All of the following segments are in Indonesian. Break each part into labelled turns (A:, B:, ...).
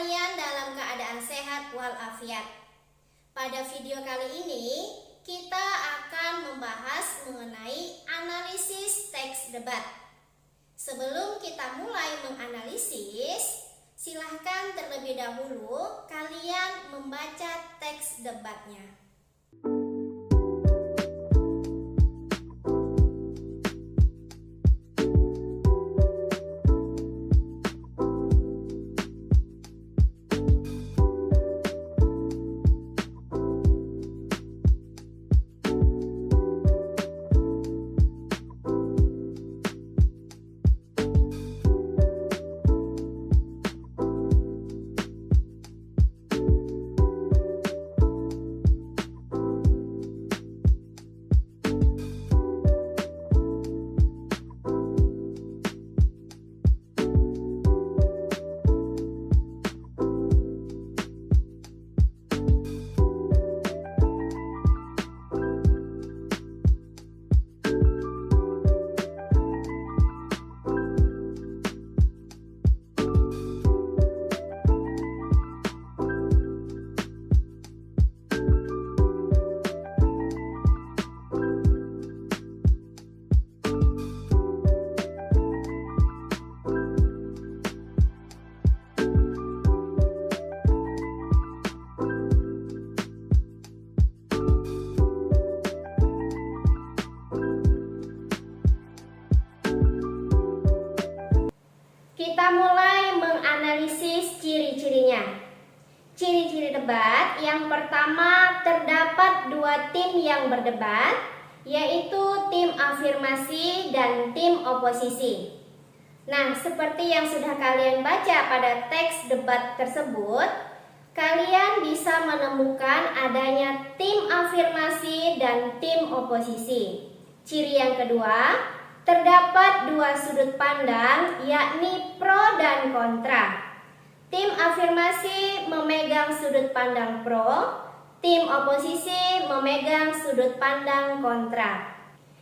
A: kalian dalam keadaan sehat walafiat. Pada video kali ini, kita akan membahas mengenai analisis teks debat. Sebelum kita mulai menganalisis, silahkan terlebih dahulu kalian membaca teks debatnya. Kita mulai menganalisis ciri-cirinya. Ciri-ciri debat yang pertama, terdapat dua tim yang berdebat, yaitu tim afirmasi dan tim oposisi. Nah, seperti yang sudah kalian baca pada teks debat tersebut, kalian bisa menemukan adanya tim afirmasi dan tim oposisi. Ciri yang kedua, terdapat dua sudut pandang, yakni pro dan kontra. Tim afirmasi memegang sudut pandang pro, tim oposisi memegang sudut pandang kontra.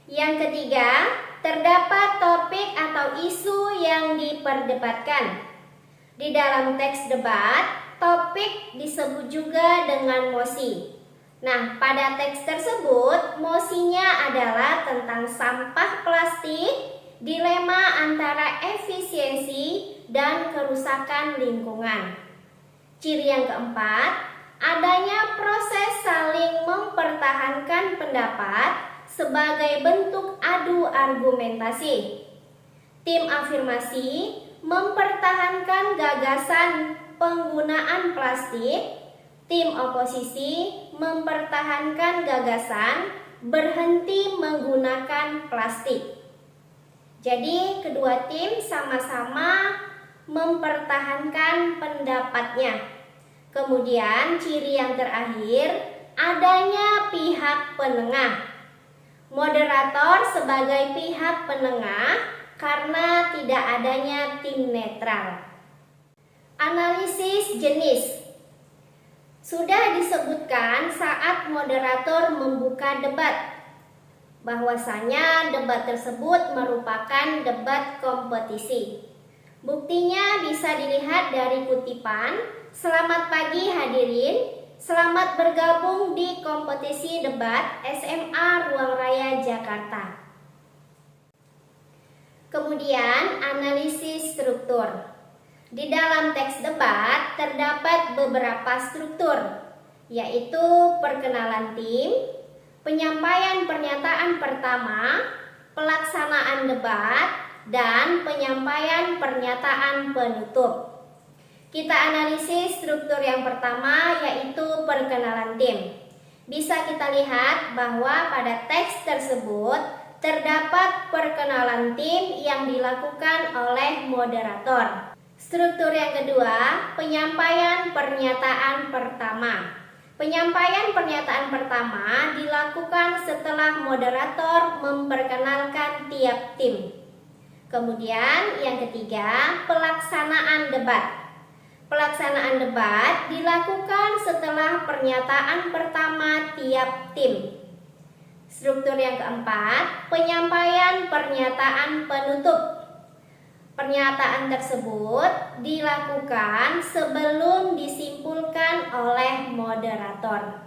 A: Yang ketiga, terdapat topik atau isu yang diperdebatkan. Di dalam teks debat, topik disebut juga dengan mosi. Nah, pada teks tersebut, mosinya adalah tentang sampah plastik, dilema antara efisiensi dan kerusakan lingkungan. Ciri yang keempat, adanya proses saling mempertahankan pendapat sebagai bentuk adu argumentasi. Tim afirmasi mempertahankan gagasan penggunaan plastik, tim oposisi mempertahankan gagasan berhenti menggunakan plastik. Jadi kedua tim sama-sama mempertahankan pendapatnya. Kemudian ciri yang terakhir, adanya pihak penengah. Moderator sebagai pihak penengah karena tidak adanya tim netral. Analisis jenis. Sudah disebutkan saat moderator membuka debat bahwasanya debat tersebut merupakan debat kompetisi. Buktinya bisa dilihat dari kutipan, "Selamat pagi hadirin, selamat bergabung di kompetisi debat SMA Ruang Raya Jakarta." Kemudian analisis struktur. Di dalam teks debat terdapat beberapa struktur, yaitu perkenalan tim, penyampaian pernyataan pertama, pelaksanaan debat, dan penyampaian pernyataan penutup. Kita analisis struktur yang pertama, yaitu perkenalan tim. Bisa kita lihat bahwa pada teks tersebut terdapat perkenalan tim yang dilakukan oleh moderator. Struktur yang kedua, penyampaian pernyataan pertama. Penyampaian pernyataan pertama dilakukan setelah moderator memperkenalkan tiap tim. Kemudian yang ketiga, pelaksanaan debat. Pelaksanaan debat dilakukan setelah pernyataan pertama tiap tim. Struktur yang keempat, penyampaian pernyataan penutup. Pernyataan tersebut dilakukan sebelum disimpulkan oleh moderator.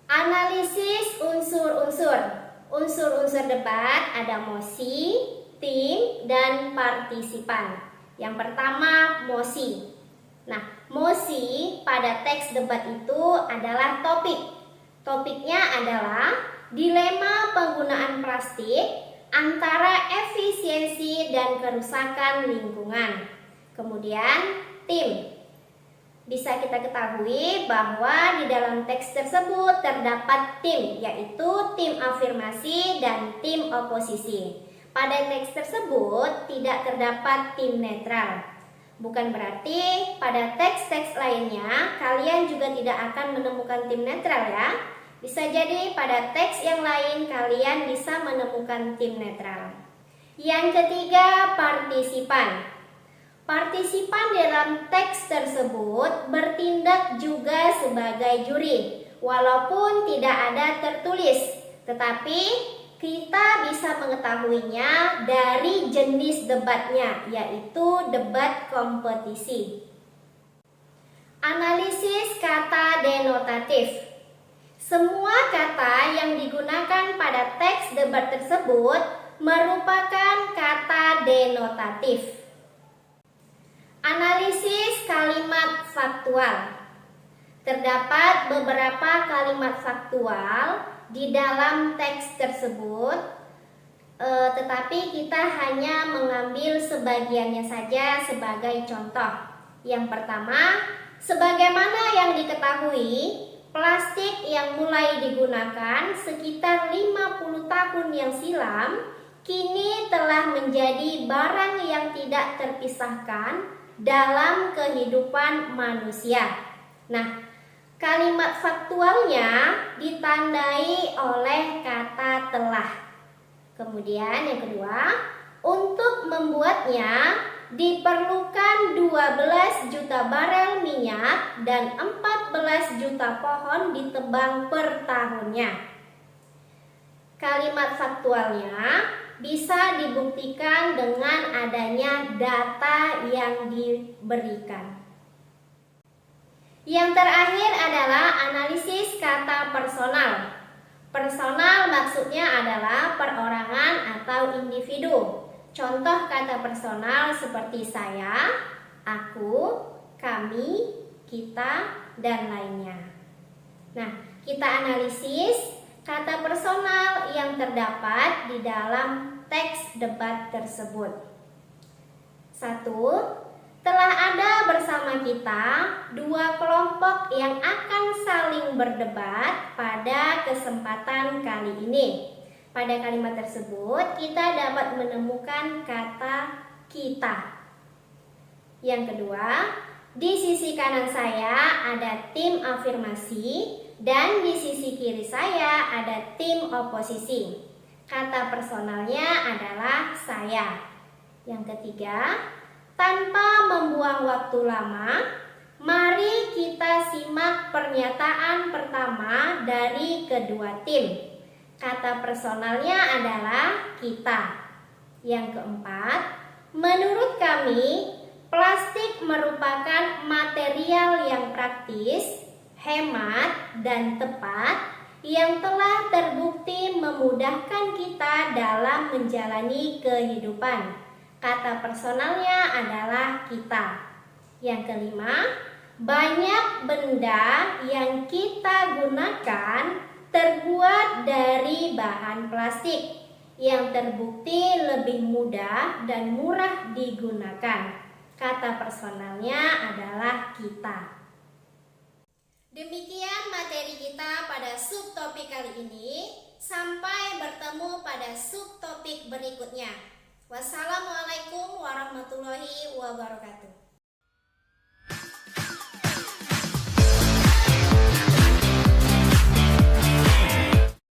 A: Analisis unsur-unsur. Unsur-unsur debat ada mosi, tim, dan partisipan. Yang pertama, mosi. Nah, mosi pada teks debat itu adalah topik. Topiknya adalah dilema penggunaan plastik antara efisiensi dan kerusakan lingkungan. Kemudian, tim. Bisa kita ketahui bahwa di dalam teks tersebut terdapat tim, yaitu tim afirmasi dan tim oposisi. Pada teks tersebut tidak terdapat tim netral. Bukan berarti pada teks-teks lainnya kalian juga tidak akan menemukan tim netral ya. Bisa jadi pada teks yang lain kalian bisa menemukan tim netral. Yang ketiga, partisipan. Partisipan dalam teks tersebut bertindak juga sebagai juri, walaupun tidak ada tertulis, tetapi kita bisa mengetahuinya dari jenis debatnya, yaitu debat kompetisi. Analisis kata denotatif. Semua kata yang digunakan pada teks debat tersebut merupakan kata denotatif. Analisis kalimat faktual. Terdapat beberapa kalimat faktual di dalam teks tersebut, tetapi kita hanya mengambil sebagiannya saja sebagai contoh. Yang pertama, sebagaimana yang diketahui, plastik yang mulai digunakan sekitar 50 tahun yang silam kini telah menjadi barang yang tidak terpisahkan dalam kehidupan manusia. Nah, kalimat faktualnya ditandai oleh kata telah. Kemudian yang kedua, untuk membuatnya diperlukan 12 juta barel minyak dan 14 juta pohon ditebang per tahunnya. Kalimat faktualnya bisa dibuktikan dengan adanya data yang diberikan. Yang terakhir adalah analisis kata personal. Personal maksudnya adalah perorangan atau individu. Contoh kata personal seperti saya, aku, kami, kita, dan lainnya. Nah, kita analisis kata personal yang terdapat di dalam teks debat tersebut. 1. Telah ada bersama kita dua kelompok yang akan saling berdebat pada kesempatan kali ini. Pada kalimat tersebut kita dapat menemukan kata kita. Yang kedua, di sisi kanan saya ada tim afirmasi dan di sisi kiri saya ada tim oposisi. Kata personalnya adalah saya. Yang ketiga, tanpa membuang waktu lama, mari kita simak pernyataan pertama dari kedua tim. Kata personalnya adalah kita. Yang keempat, menurut kami, plastik merupakan material yang praktis, hemat, dan tepat yang telah terbukti memudahkan kita dalam menjalani kehidupan. Kata personalnya adalah kita. Yang kelima, banyak benda yang kita gunakan terbuat dari bahan plastik yang terbukti lebih mudah dan murah digunakan. Kata personalnya adalah kita. Demikian materi kita pada subtopik kali ini. Sampai bertemu pada subtopik berikutnya. Wassalamualaikum warahmatullahi wabarakatuh.